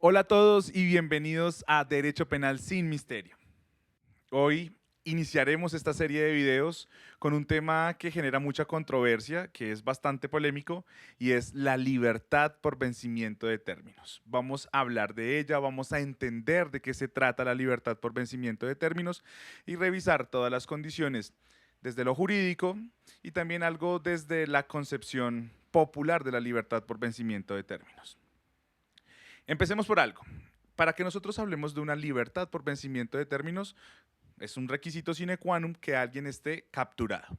Hola a todos y bienvenidos a Derecho Penal sin Misterio. Hoy iniciaremos esta serie de videos con un tema que genera mucha controversia, que es bastante polémico, y es la libertad por vencimiento de términos. Vamos a hablar de ella, vamos a entender de qué se trata la libertad por vencimiento de términos y revisar todas las condiciones desde lo jurídico y también algo desde la concepción popular de la libertad por vencimiento de términos. Empecemos por algo. Para que nosotros hablemos de una libertad por vencimiento de términos, es un requisito sine qua non que alguien esté capturado.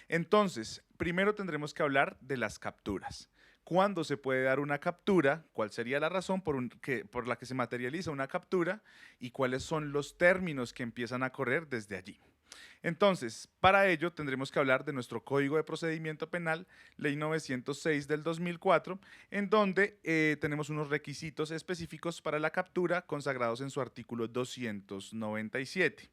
Entonces, primero tendremos que hablar de las capturas. ¿Cuándo se puede dar una captura? ¿Cuál sería la razón por la que se materializa una captura? ¿Y cuáles son los términos que empiezan a correr desde allí? Entonces, para ello tendremos que hablar de nuestro Código de Procedimiento Penal, Ley 906 del 2004, en donde tenemos unos requisitos específicos para la captura consagrados en su artículo 297.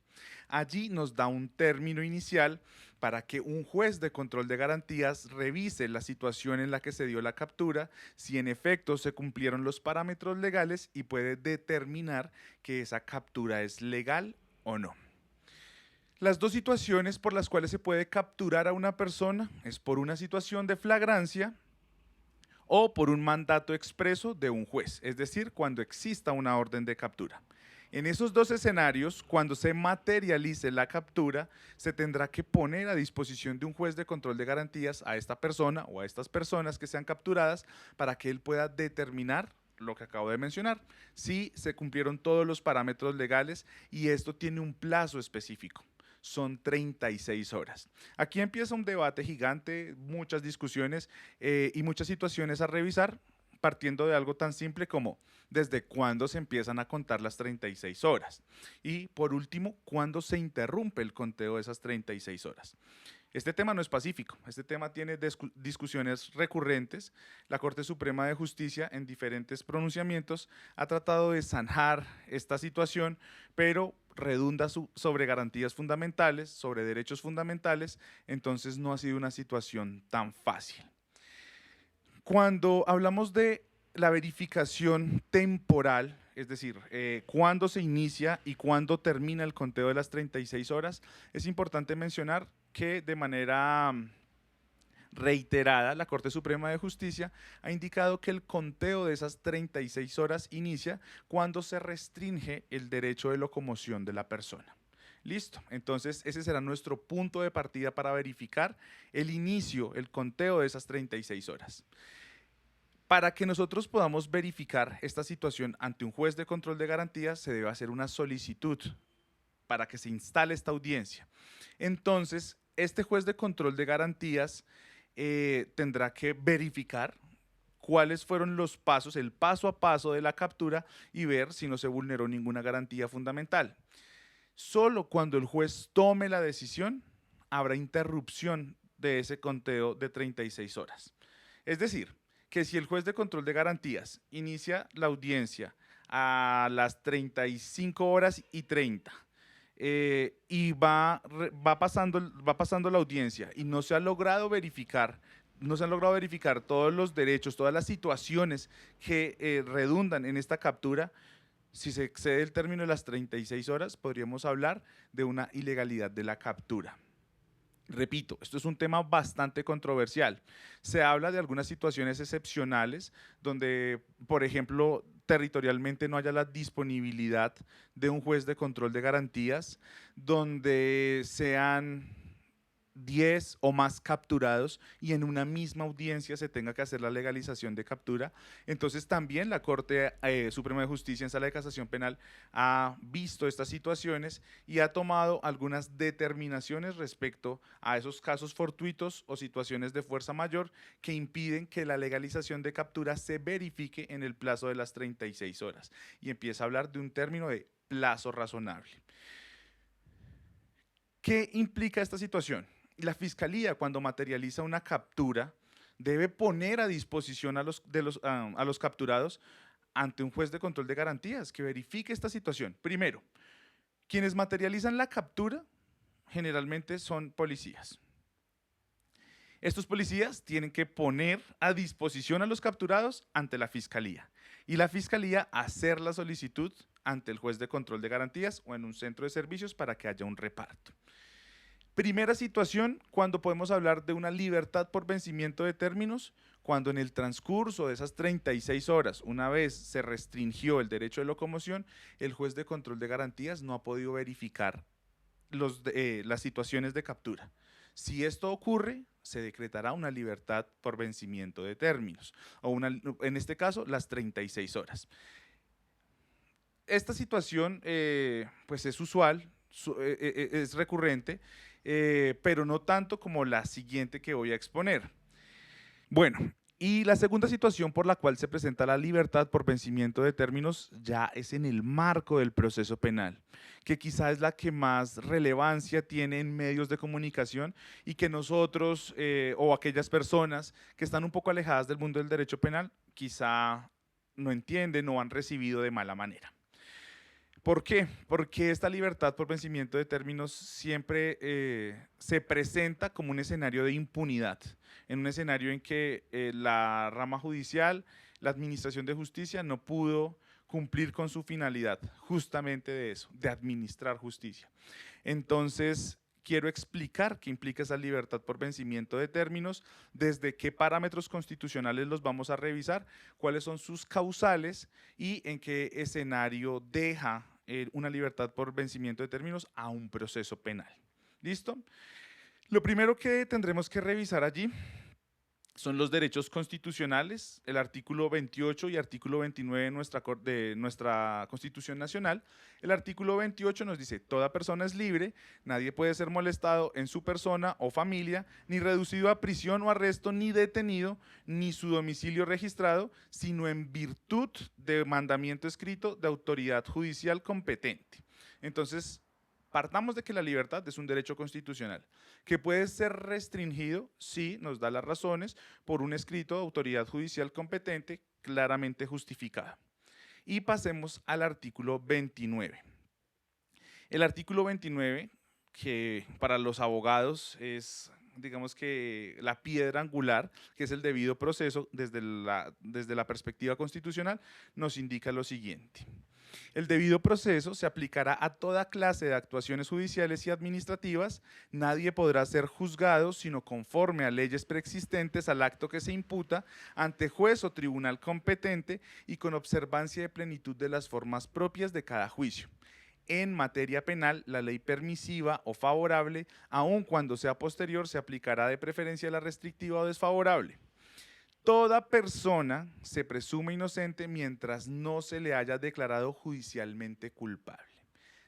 Allí nos da un término inicial para que un juez de control de garantías revise la situación en la que se dio la captura, si en efecto se cumplieron los parámetros legales y puede determinar que esa captura es legal o no. Las dos situaciones por las cuales se puede capturar a una persona es por una situación de flagrancia o por un mandato expreso de un juez, es decir, cuando exista una orden de captura. En esos dos escenarios, cuando se materialice la captura, se tendrá que poner a disposición de un juez de control de garantías a esta persona o a estas personas que sean capturadas para que él pueda determinar lo que acabo de mencionar, si se cumplieron todos los parámetros legales y esto tiene un plazo específico. Son 36 horas. Aquí empieza un debate gigante, muchas discusiones y muchas situaciones a revisar, partiendo de algo tan simple como desde cuándo se empiezan a contar las 36 horas. Y por último, cuándo se interrumpe el conteo de esas 36 horas. Este tema no es pacífico, este tema tiene discusiones recurrentes. La Corte Suprema de Justicia en diferentes pronunciamientos ha tratado de zanjar esta situación, pero redunda sobre garantías fundamentales, sobre derechos fundamentales, entonces no ha sido una situación tan fácil. Cuando hablamos de la verificación temporal, es decir, cuándo se inicia y cuándo termina el conteo de las 36 horas, es importante mencionar que de manera reiterada, la Corte Suprema de Justicia ha indicado que el conteo de esas 36 horas inicia cuando se restringe el derecho de locomoción de la persona. Listo, entonces ese será nuestro punto de partida para verificar el inicio, el conteo de esas 36 horas. Para que nosotros podamos verificar esta situación ante un juez de control de garantías, se debe hacer una solicitud para que se instale esta audiencia. Entonces, este juez de control de garantías tendrá que verificar cuáles fueron los pasos, el paso a paso de la captura y ver si no se vulneró ninguna garantía fundamental. Solo cuando el juez tome la decisión, habrá interrupción de ese conteo de 36 horas. Es decir, que si el juez de control de garantías inicia la audiencia a las 35 horas y 30 y va pasando la audiencia y no se ha logrado verificar, no se han logrado verificar todos los derechos, todas las situaciones que redundan en esta captura, si se excede el término de las 36 horas, podríamos hablar de una ilegalidad de la captura. Repito, esto es un tema bastante controversial. Se habla de algunas situaciones excepcionales donde, por ejemplo, territorialmente no haya la disponibilidad de un juez de control de garantías, donde sean 10 o más capturados y en una misma audiencia se tenga que hacer la legalización de captura. Entonces también la Corte Suprema de Justicia en Sala de Casación Penal ha visto estas situaciones y ha tomado algunas determinaciones respecto a esos casos fortuitos o situaciones de fuerza mayor que impiden que la legalización de captura se verifique en el plazo de las 36 horas y empieza a hablar de un término de plazo razonable. ¿Qué implica esta situación? La Fiscalía, cuando materializa una captura, debe poner a disposición a los capturados ante un juez de control de garantías que verifique esta situación. Primero, quienes materializan la captura generalmente son policías. Estos policías tienen que poner a disposición a los capturados ante la Fiscalía. y la Fiscalía hacer la solicitud ante el juez de control de garantías o en un centro de servicios para que haya un reparto. Primera situación, cuando podemos hablar de una libertad por vencimiento de términos, cuando en el transcurso de esas 36 horas, una vez se restringió el derecho de locomoción, el juez de control de garantías no ha podido verificar las situaciones de captura. Si esto ocurre, se decretará una libertad por vencimiento de términos, o en este caso, las 36 horas. Esta situación pues es usual, es recurrente, pero no tanto como la siguiente que voy a exponer. Bueno, y la segunda situación por la cual se presenta la libertad por vencimiento de términos ya es en el marco del proceso penal, que quizá es la que más relevancia tiene en medios de comunicación y que nosotros o aquellas personas que están un poco alejadas del mundo del derecho penal quizá no entienden o han recibido de mala manera. ¿Por qué? Porque esta libertad por vencimiento de términos siempre se presenta como un escenario de impunidad, en un escenario en que la rama judicial, la administración de justicia no pudo cumplir con su finalidad, justamente de eso, de administrar justicia. Entonces, quiero explicar qué implica esa libertad por vencimiento de términos, desde qué parámetros constitucionales los vamos a revisar, cuáles son sus causales y en qué escenario deja una libertad por vencimiento de términos a un proceso penal. ¿Listo? Lo primero que tendremos que revisar allí son los derechos constitucionales, el artículo 28 y artículo 29 de nuestra Constitución Nacional. El artículo 28 nos dice, toda persona es libre, nadie puede ser molestado en su persona o familia, ni reducido a prisión o arresto, ni detenido, ni su domicilio registrado, sino en virtud de mandamiento escrito de autoridad judicial competente. Entonces, partamos de que la libertad es un derecho constitucional, que puede ser restringido, sí, nos da las razones, por un escrito de autoridad judicial competente claramente justificada. Y pasemos al artículo 29. El artículo 29, que para los abogados es, digamos que la piedra angular, que es el debido proceso desde la perspectiva constitucional, nos indica lo siguiente. El debido proceso se aplicará a toda clase de actuaciones judiciales y administrativas. Nadie podrá ser juzgado sino conforme a leyes preexistentes al acto que se imputa ante juez o tribunal competente y con observancia de plenitud de las formas propias de cada juicio. En materia penal, la ley permisiva o favorable, aun cuando sea posterior, se aplicará de preferencia la restrictiva o desfavorable. Toda persona se presume inocente mientras no se le haya declarado judicialmente culpable.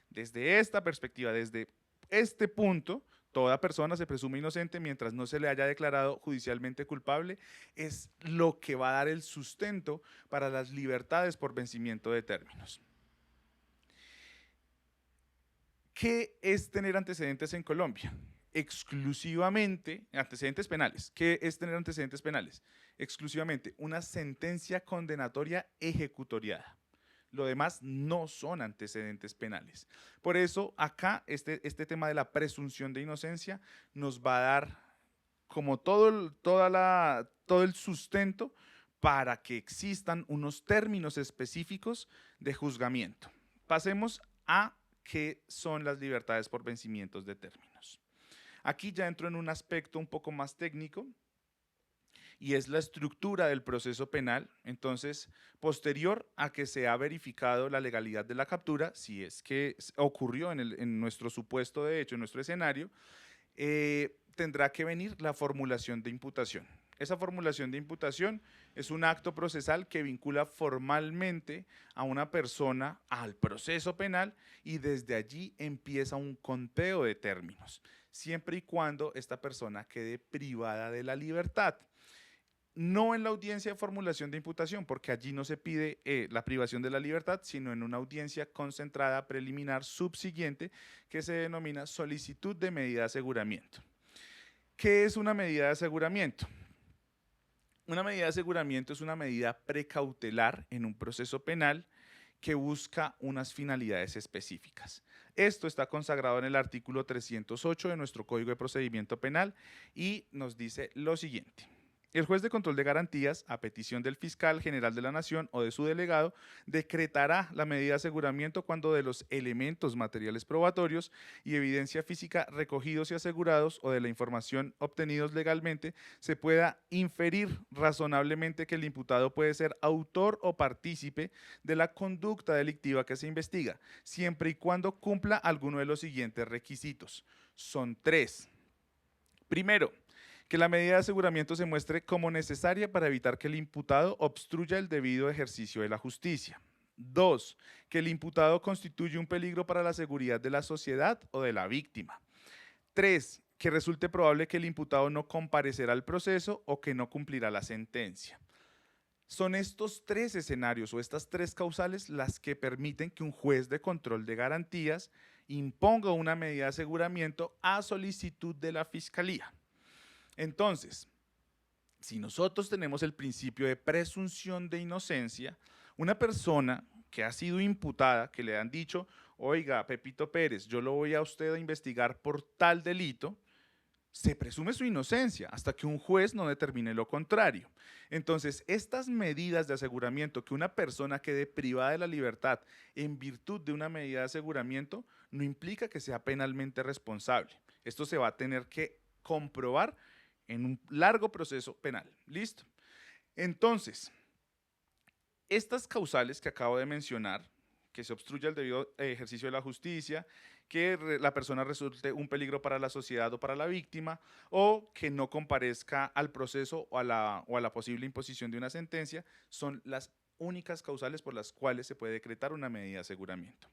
Desde esta perspectiva, desde este punto, toda persona se presume inocente mientras no se le haya declarado judicialmente culpable, es lo que va a dar el sustento para las libertades por vencimiento de términos. ¿Qué es tener antecedentes en Colombia? Exclusivamente, antecedentes penales. ¿Qué es tener antecedentes penales? Exclusivamente una sentencia condenatoria ejecutoriada. Lo demás no son antecedentes penales. Por eso acá este tema de la presunción de inocencia nos va a dar como todo el sustento para que existan unos términos específicos de juzgamiento. Pasemos a qué son las libertades por vencimientos de términos. Aquí ya entro en un aspecto un poco más técnico y es la estructura del proceso penal. Entonces, posterior a que se ha verificado la legalidad de la captura, si es que ocurrió en nuestro supuesto de hecho, en nuestro escenario, tendrá que venir la formulación de imputación. Esa formulación de imputación es un acto procesal que vincula formalmente a una persona al proceso penal y desde allí empieza un conteo de términos, siempre y cuando esta persona quede privada de la libertad. No en la audiencia de formulación de imputación, porque allí no se pide la privación de la libertad, sino en una audiencia concentrada preliminar subsiguiente que se denomina solicitud de medida de aseguramiento. ¿Qué es una medida de aseguramiento? Una medida de aseguramiento es una medida precautelar en un proceso penal que busca unas finalidades específicas. Esto está consagrado en el artículo 308 de nuestro Código de Procedimiento Penal y nos dice lo siguiente. El juez de control de garantías, a petición del fiscal general de la Nación o de su delegado, decretará la medida de aseguramiento cuando de los elementos materiales probatorios y evidencia física recogidos y asegurados o de la información obtenidos legalmente se pueda inferir razonablemente que el imputado puede ser autor o partícipe de la conducta delictiva que se investiga, siempre y cuando cumpla alguno de los siguientes requisitos. Son tres. Primero, que la medida de aseguramiento se muestre como necesaria para evitar que el imputado obstruya el debido ejercicio de la justicia. 2. Que el imputado constituye un peligro para la seguridad de la sociedad o de la víctima. 3. Que resulte probable que el imputado no comparecerá al proceso o que no cumplirá la sentencia. Son estos tres escenarios o estas tres causales las que permiten que un juez de control de garantías imponga una medida de aseguramiento a solicitud de la Fiscalía. Entonces, si nosotros tenemos el principio de presunción de inocencia, una persona que ha sido imputada, que le han dicho, oiga, Pepito Pérez, yo lo voy a usted a investigar por tal delito, se presume su inocencia hasta que un juez no determine lo contrario. Entonces, estas medidas de aseguramiento, que una persona quede privada de la libertad en virtud de una medida de aseguramiento, no implica que sea penalmente responsable. Esto se va a tener que comprobar en un largo proceso penal. ¿Listo? Entonces, estas causales que acabo de mencionar, que se obstruya el debido ejercicio de la justicia, que la persona resulte un peligro para la sociedad o para la víctima, o que no comparezca al proceso o a la posible imposición de una sentencia, son las únicas causales por las cuales se puede decretar una medida de aseguramiento.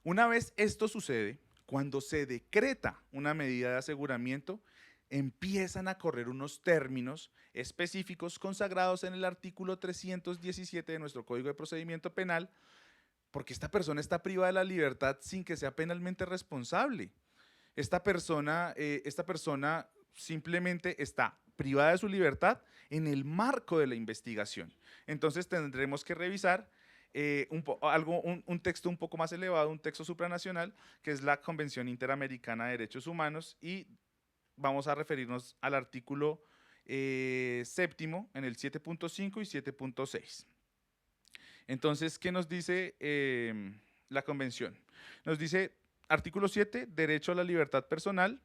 Una vez esto sucede, cuando se decreta una medida de aseguramiento, empiezan a correr unos términos específicos consagrados en el artículo 317 de nuestro Código de Procedimiento Penal, porque esta persona está privada de la libertad sin que sea penalmente responsable. Esta persona simplemente está privada de su libertad en el marco de la investigación. Entonces tendremos que revisar un texto un poco más elevado, un texto supranacional, que es la Convención Interamericana de Derechos Humanos, y vamos a referirnos al artículo séptimo en el 7.5 y 7.6. Entonces, ¿qué nos dice la Convención? Nos dice, artículo 7, derecho a la libertad personal.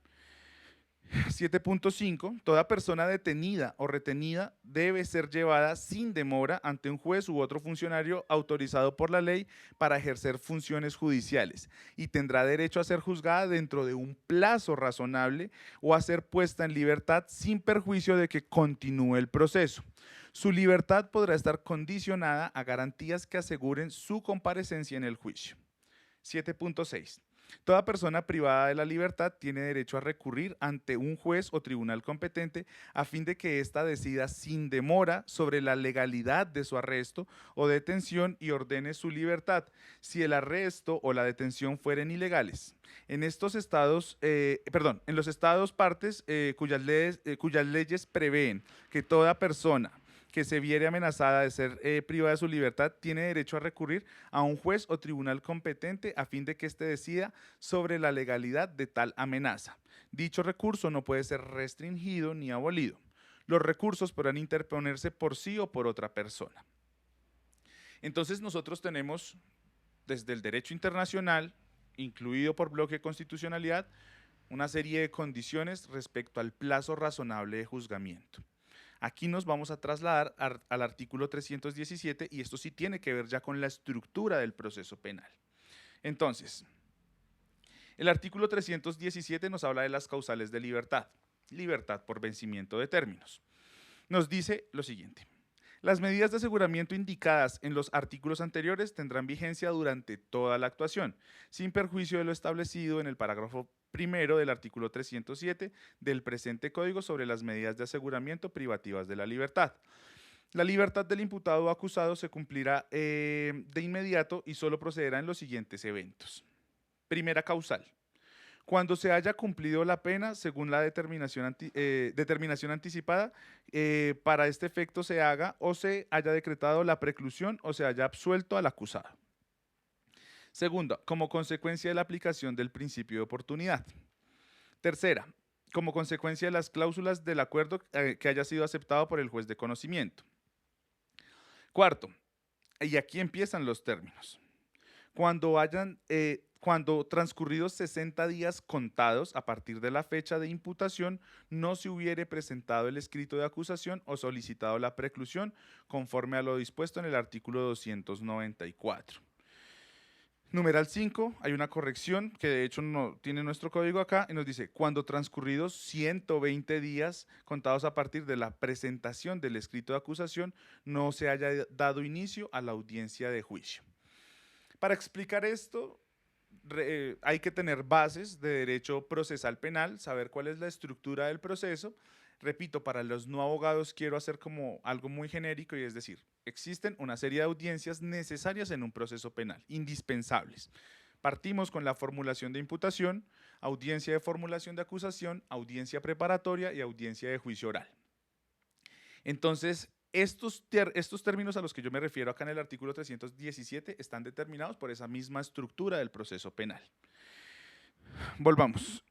7.5, toda persona detenida o retenida debe ser llevada sin demora ante un juez u otro funcionario autorizado por la ley para ejercer funciones judiciales y tendrá derecho a ser juzgada dentro de un plazo razonable o a ser puesta en libertad sin perjuicio de que continúe el proceso. Su libertad podrá estar condicionada a garantías que aseguren su comparecencia en el juicio. 7.6. Toda persona privada de la libertad tiene derecho a recurrir ante un juez o tribunal competente a fin de que ésta decida sin demora sobre la legalidad de su arresto o detención y ordene su libertad, si el arresto o la detención fueren ilegales. En los estados partes cuyas leyes prevén que toda persona que se viere amenazada de ser privada de su libertad, tiene derecho a recurrir a un juez o tribunal competente a fin de que éste decida sobre la legalidad de tal amenaza. Dicho recurso no puede ser restringido ni abolido. Los recursos podrán interponerse por sí o por otra persona. Entonces nosotros tenemos desde el derecho internacional, incluido por bloque de constitucionalidad, una serie de condiciones respecto al plazo razonable de juzgamiento. Aquí nos vamos a trasladar al artículo 317 y esto sí tiene que ver ya con la estructura del proceso penal. Entonces, el artículo 317 nos habla de las causales de libertad, libertad por vencimiento de términos. Nos dice lo siguiente: las medidas de aseguramiento indicadas en los artículos anteriores tendrán vigencia durante toda la actuación, sin perjuicio de lo establecido en el parágrafo primero del artículo 307 del presente Código sobre las medidas de aseguramiento privativas de la libertad. La libertad del imputado o acusado se cumplirá de inmediato y solo procederá en los siguientes eventos. Primera causal: cuando se haya cumplido la pena según la determinación anticipada, para este efecto se haga o se haya decretado la preclusión o se haya absuelto al acusado. Segunda, como consecuencia de la aplicación del principio de oportunidad. Tercera, como consecuencia de las cláusulas del acuerdo que haya sido aceptado por el juez de conocimiento. Cuarto, y aquí empiezan los términos. Cuando transcurridos 60 días contados a partir de la fecha de imputación, no se hubiere presentado el escrito de acusación o solicitado la preclusión conforme a lo dispuesto en el artículo 294. Numeral 5, hay una corrección que de hecho no tiene nuestro código acá y nos dice, cuando transcurridos 120 días contados a partir de la presentación del escrito de acusación, no se haya dado inicio a la audiencia de juicio. Para explicar esto, hay que tener bases de derecho procesal penal, saber cuál es la estructura del proceso. Repito, para los no abogados quiero hacer como algo muy genérico y es decir, existen una serie de audiencias necesarias en un proceso penal, indispensables. Partimos con la formulación de imputación, audiencia de formulación de acusación, audiencia preparatoria y audiencia de juicio oral. Entonces, estos términos a los que yo me refiero acá en el artículo 317 están determinados por esa misma estructura del proceso penal. Volvamos.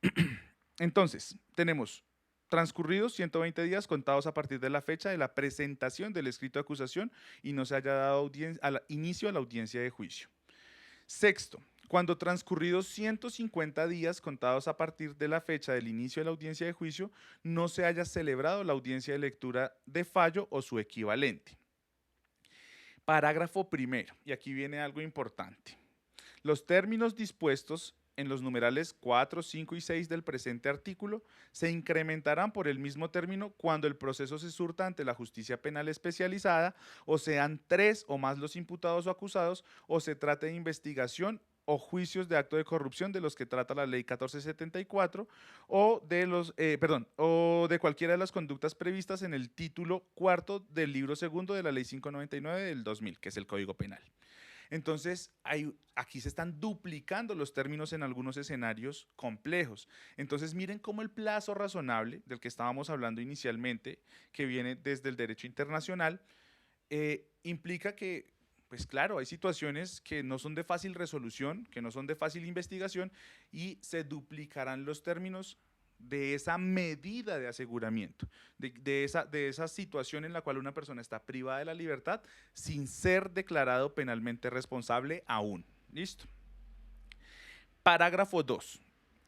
Entonces, tenemos transcurridos 120 días contados a partir de la fecha de la presentación del escrito de acusación y no se haya dado inicio a la audiencia de juicio. Sexto, cuando transcurridos 150 días contados a partir de la fecha del inicio de la audiencia de juicio, no se haya celebrado la audiencia de lectura de fallo o su equivalente. Parágrafo primero, y aquí viene algo importante. Los términos dispuestos en los numerales 4, 5 y 6 del presente artículo se incrementarán por el mismo término cuando el proceso se surta ante la justicia penal especializada o sean 3 o más los imputados o acusados o se trate de investigación o juicios de acto de corrupción de los que trata la ley 1474 o de cualquiera de las conductas previstas en el título cuarto del libro segundo de la ley 599 del 2000, que es el Código Penal. Entonces, aquí se están duplicando los términos en algunos escenarios complejos. Entonces, miren cómo el plazo razonable del que estábamos hablando inicialmente, que viene desde el derecho internacional, implica que, pues claro, hay situaciones que no son de fácil resolución, que no son de fácil investigación y se duplicarán los términos de esa medida de aseguramiento, de esa situación en la cual una persona está privada de la libertad sin ser declarado penalmente responsable aún. ¿Listo? Parágrafo 2.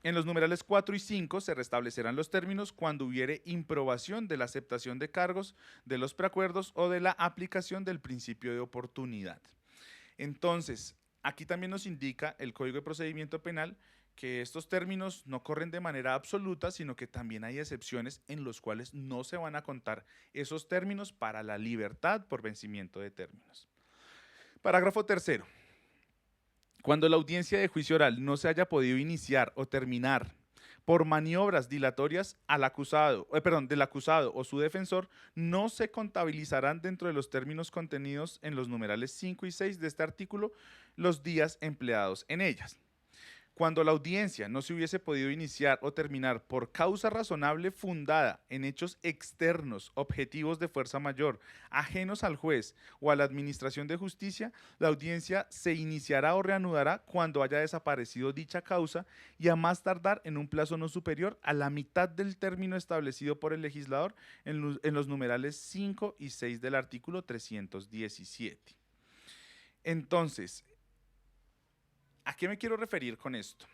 En los numerales 4 y 5 se restablecerán los términos cuando hubiere improbación de la aceptación de cargos, de los preacuerdos o de la aplicación del principio de oportunidad. Entonces, aquí también nos indica el Código de Procedimiento Penal que estos términos no corren de manera absoluta, sino que también hay excepciones en los cuales no se van a contar esos términos para la libertad por vencimiento de términos. Parágrafo tercero. Cuando la audiencia de juicio oral no se haya podido iniciar o terminar por maniobras dilatorias del acusado o su defensor, no se contabilizarán dentro de los términos contenidos en los numerales 5 y 6 de este artículo los días empleados en ellas. Cuando la audiencia no se hubiese podido iniciar o terminar por causa razonable fundada en hechos externos, objetivos de fuerza mayor, ajenos al juez o a la administración de justicia, la audiencia se iniciará o reanudará cuando haya desaparecido dicha causa y a más tardar en un plazo no superior a la mitad del término establecido por el legislador en los numerales 5 y 6 del artículo 317. Entonces, ¿a qué me quiero referir con esto?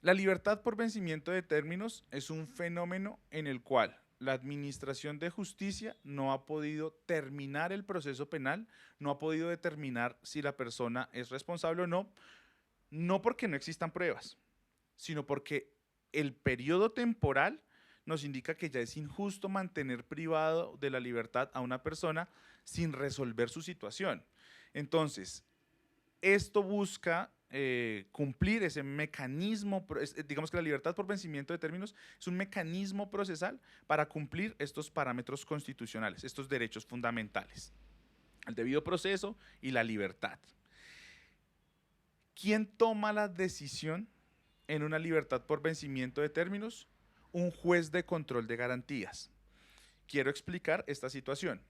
La libertad por vencimiento de términos es un fenómeno en el cual la administración de justicia no ha podido terminar el proceso penal, no ha podido determinar si la persona es responsable o no, no porque no existan pruebas, sino porque el periodo temporal nos indica que ya es injusto mantener privado de la libertad a una persona sin resolver su situación. Entonces, esto busca cumplir ese mecanismo, digamos que la libertad por vencimiento de términos es un mecanismo procesal para cumplir estos parámetros constitucionales, estos derechos fundamentales, el debido proceso y la libertad. ¿Quién toma la decisión en una libertad por vencimiento de términos? Un juez de control de garantías. Quiero explicar esta situación.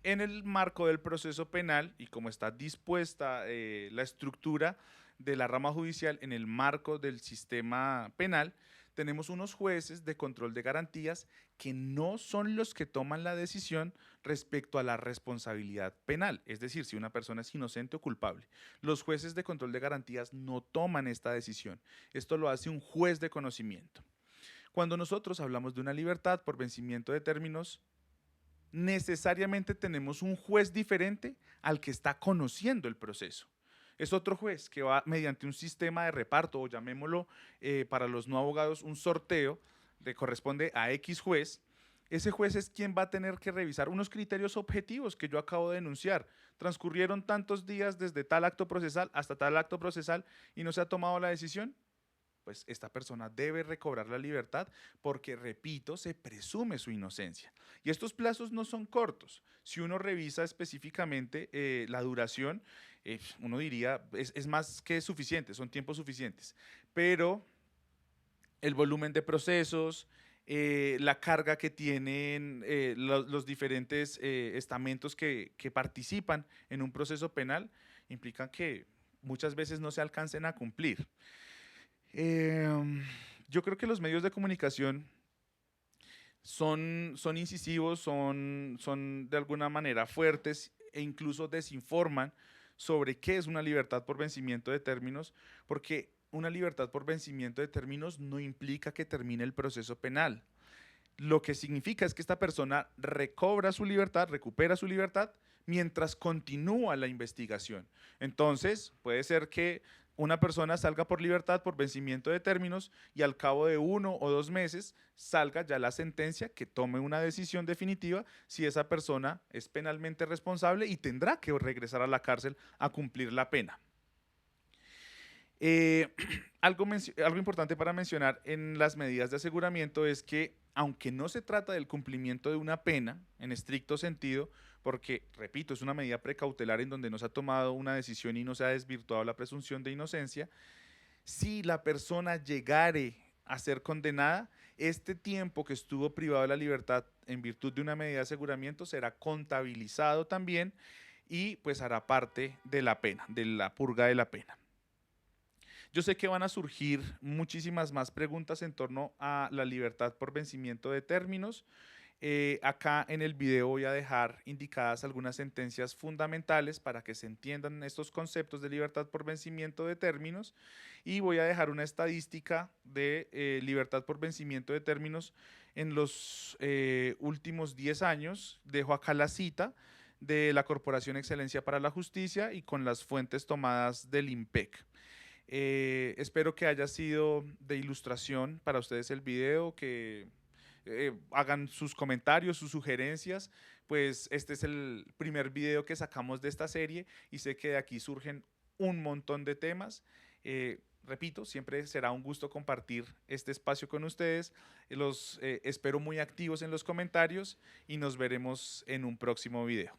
en el marco del proceso penal y como está dispuesta la estructura de la rama judicial en el marco del sistema penal, tenemos unos jueces de control de garantías que no son los que toman la decisión respecto a la responsabilidad penal, es decir, si una persona es inocente o culpable. Los jueces de control de garantías no toman esta decisión. Esto lo hace un juez de conocimiento. Cuando nosotros hablamos de una libertad por vencimiento de términos, necesariamente tenemos un juez diferente al que está conociendo el proceso. Es otro juez que va mediante un sistema de reparto, o llamémoslo para los no abogados un sorteo, le corresponde a X juez. Ese juez es quien va a tener que revisar unos criterios objetivos que yo acabo de denunciar. Transcurrieron tantos días desde tal acto procesal hasta tal acto procesal y no se ha tomado la decisión. Pues esta persona debe recobrar la libertad porque, repito, se presume su inocencia. Y estos plazos no son cortos. Si uno revisa específicamente la duración, uno diría, es más que suficiente, son tiempos suficientes. Pero el volumen de procesos, la carga que tienen los diferentes estamentos que participan en un proceso penal, implican que muchas veces no se alcancen a cumplir. Yo creo que los medios de comunicación son incisivos, son de alguna manera fuertes e incluso desinforman sobre qué es una libertad por vencimiento de términos, porque una libertad por vencimiento de términos no implica que termine el proceso penal. Lo que significa es que esta persona recobra su libertad, recupera su libertad, mientras continúa la investigación. Entonces, puede ser que una persona salga por libertad por vencimiento de términos y al cabo de 1 o 2 meses salga ya la sentencia que tome una decisión definitiva si esa persona es penalmente responsable y tendrá que regresar a la cárcel a cumplir la pena. Algo importante para mencionar en las medidas de aseguramiento es que, aunque no se trata del cumplimiento de una pena en estricto sentido, porque, repito, es una medida precautelar en donde no se ha tomado una decisión y no se ha desvirtuado la presunción de inocencia, si la persona llegare a ser condenada, este tiempo que estuvo privado de la libertad en virtud de una medida de aseguramiento será contabilizado también y pues hará parte de la pena, de la purga de la pena. Yo sé que van a surgir muchísimas más preguntas en torno a la libertad por vencimiento de términos. Acá en el video voy a dejar indicadas algunas sentencias fundamentales para que se entiendan estos conceptos de libertad por vencimiento de términos y voy a dejar una estadística de libertad por vencimiento de términos en los últimos 10 años. Dejo acá la cita de la Corporación Excelencia para la Justicia y con las fuentes tomadas del IMPEC. Espero que haya sido de ilustración para ustedes el video, que hagan sus comentarios, sus sugerencias, pues este es el primer video que sacamos de esta serie y sé que de aquí surgen un montón de temas. Repito, siempre será un gusto compartir este espacio con ustedes. Los espero muy activos en los comentarios y nos veremos en un próximo video.